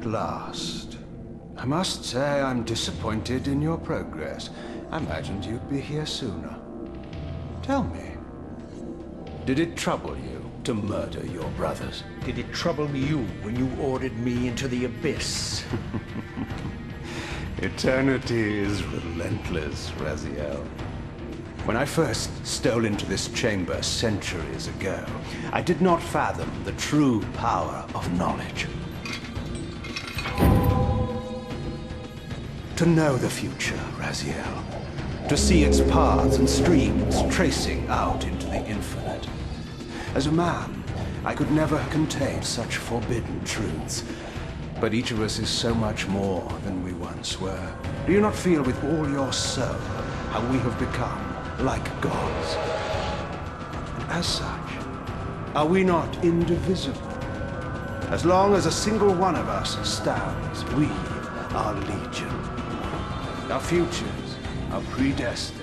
at last. I must say I'm disappointed in your progress. I imagined you'd be here sooner. Tell me, did it trouble you to murder your brothers? Did it trouble you when you ordered me into the abyss? Eternity is relentless, Raziel. When I first stole into this chamber centuries ago, I did not fathom the true power of knowledge. To know the future, Raziel. To see its paths and streams tracing out into the infinite. As a man, I could never contain such forbidden truths. But each of us is so much more than we once were. Do you not feel with all your soul how we have become like gods? And as such, are we not indivisible? As long as a single one of us stands, we are legion. Our futures are predestined.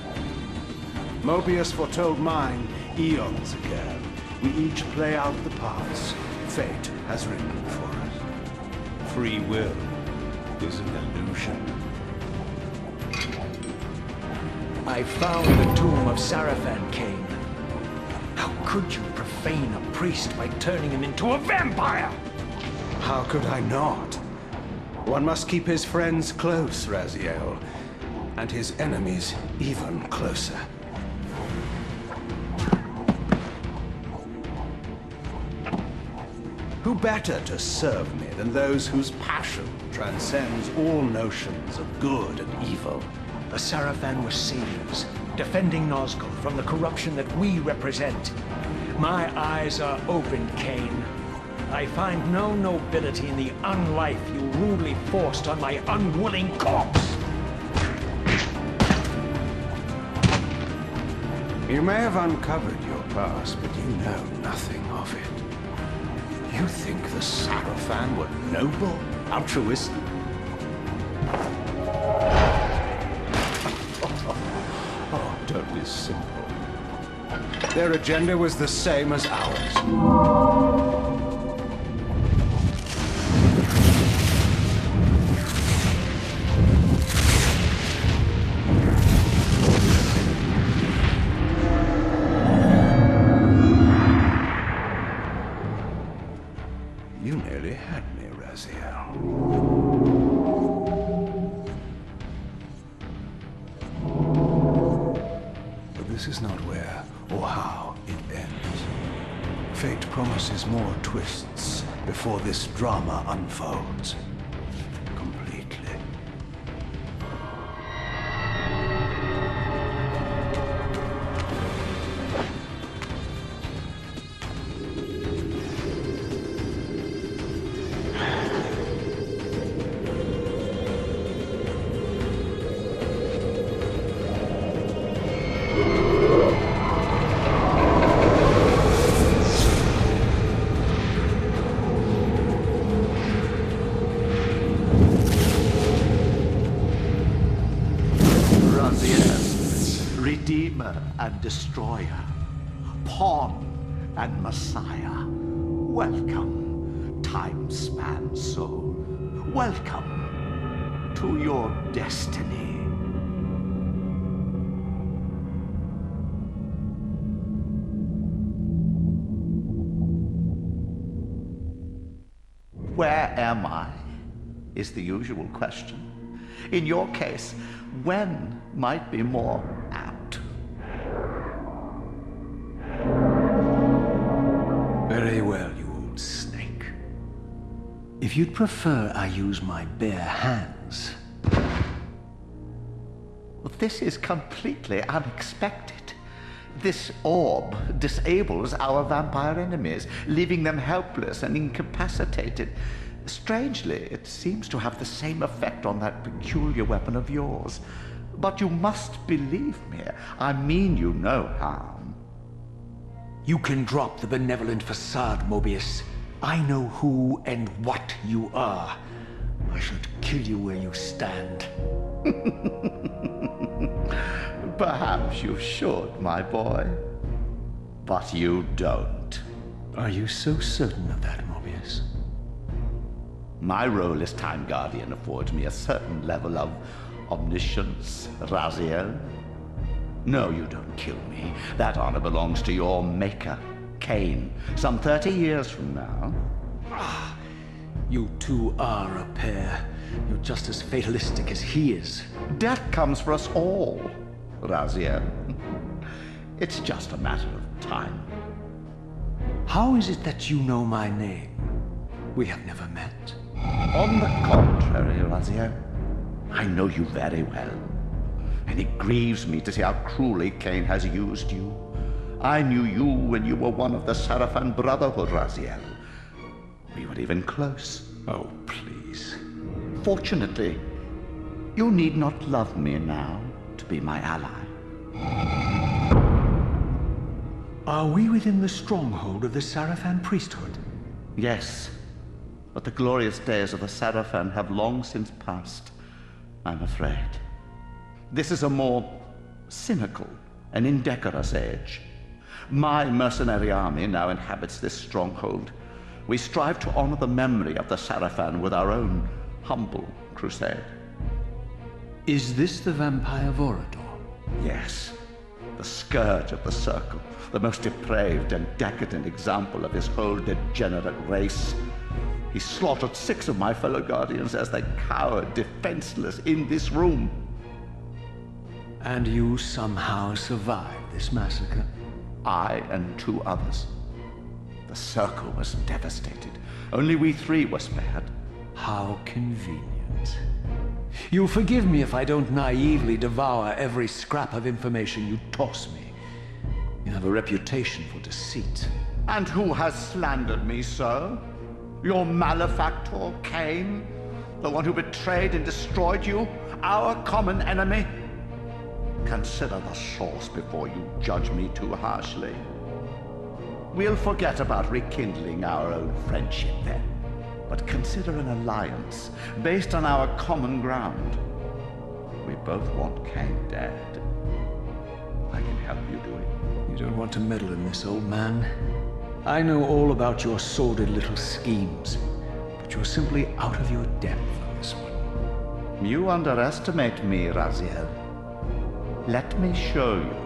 Mobius foretold mine eons ago. We each play out the parts fate has written for us. Free will is an illusion. I found the tomb of Sarafan, Kain. How could you profane a priest by turning him into a vampire? How could I not? One must keep his friends close, Raziel, and his enemies even closer. Who better to serve me than those whose passion transcends all notions of good and evil? The Sarafan were saviors, defending Nazgul from the corruption that we represent. My eyes are open, Kain. I find no nobility in the unlife you rudely forced on my unwilling corpse. You may have uncovered your past, but you know nothing of it. You think the Sarafan were noble, altruistic? Oh, don't be simple. Their agenda was the same as ours. You nearly had me, Raziel. But this is not where or how it ends. Fate promises more twists before this drama unfolds completely. Redeemer and Destroyer, Pawn and Messiah. Welcome, time-span soul. Welcome to your destiny. Where am I? Is the usual question. In your case, when might be more apt. Very well, you old snake. If you'd prefer I use my bare hands... This is completely unexpected. This orb disables our vampire enemies, leaving them helpless and incapacitated. Strangely, it seems to have the same effect on that peculiar weapon of yours. But you must believe me. I mean you no harm. You can drop the benevolent facade, Mobius. I know who and what you are. I should kill you where you stand. Perhaps you should, my boy. But you don't. Are you so certain of that, Mobius? My role as Time Guardian affords me a certain level of omniscience, Raziel. No, you don't kill me. That honor belongs to your maker, Kain, some 30 years from now. You two are a pair. You're just as fatalistic as he is. Death comes for us all, Raziel. It's just a matter of time. How is it that you know my name? We have never met. On the contrary, Raziel, I know you very well. And it grieves me to see how cruelly Kain has used you. I knew you when you were one of the Sarafan Brotherhood, Raziel. We were even close. Oh, please. Fortunately, you need not love me now to be my ally. Are we within the stronghold of the Sarafan priesthood? Yes, but the glorious days of the Sarafan have long since passed, I'm afraid. This is a more cynical and indecorous age. My mercenary army now inhabits this stronghold. We strive to honor the memory of the Sarafan with our own humble crusade. Is this the vampire Vorador? Yes, the scourge of the Circle, the most depraved and decadent example of his whole degenerate race. He slaughtered 6 of my fellow Guardians as they cowered defenseless in this room. And you somehow survived this massacre? I and 2 others. The Circle was devastated. Only we 3 were spared. How convenient. You'll forgive me if I don't naively devour every scrap of information you toss me. You have a reputation for deceit. And who has slandered me so? Your malefactor, Kain? The one who betrayed and destroyed you? Our common enemy? Consider the source before you judge me too harshly. We'll forget about rekindling our old friendship then, but consider an alliance based on our common ground. We both want Kain dead. I can help you do it. You don't want to meddle in this, old man. I know all about your sordid little schemes, but you're simply out of your depth on this one. You underestimate me, Raziel. Let me show you.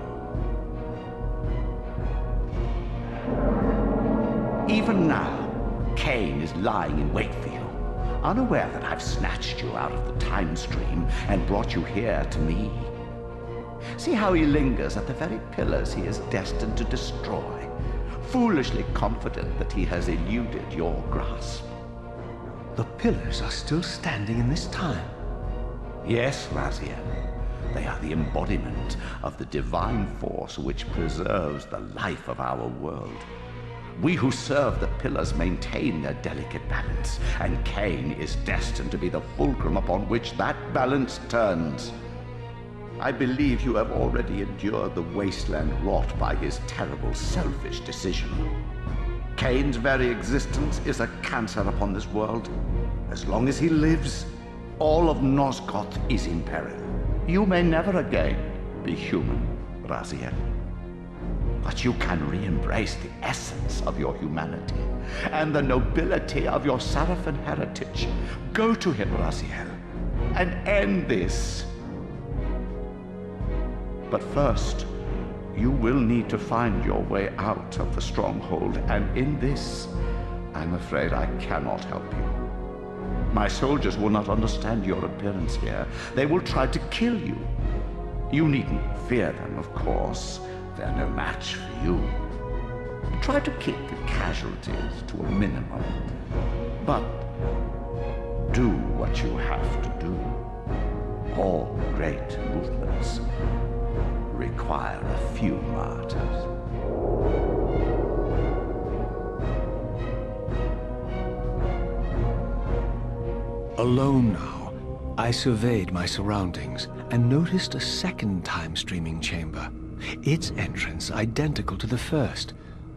Even now, Kain is lying in wait for you, unaware that I've snatched you out of the time stream and brought you here to me. See how he lingers at the very pillars he is destined to destroy, foolishly confident that he has eluded your grasp. The pillars are still standing in this time. Yes, Raziel. They are the embodiment of the divine force which preserves the life of our world. We who serve the pillars maintain their delicate balance, and Kain is destined to be the fulcrum upon which that balance turns. I believe you have already endured the wasteland wrought by his terrible, selfish decision. Kain's very existence is a cancer upon this world. As long as he lives, all of Nosgoth is in peril. You may never again be human, Raziel. But you can re-embrace the essence of your humanity and the nobility of your Sarafan heritage. Go to him, Raziel, and end this. But first, you will need to find your way out of the stronghold, and in this, I'm afraid I cannot help you. My soldiers will not understand your appearance here. They will try to kill you. You needn't fear them, of course. They're no match for you. Try to keep the casualties to a minimum. But do what you have to do. All great movements require a few martyrs. Alone now, I surveyed my surroundings and noticed a second time-streaming chamber. Its entrance identical to the first,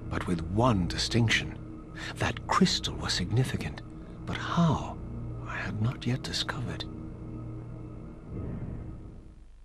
but with one distinction. That crystal was significant, but how? I had not yet discovered.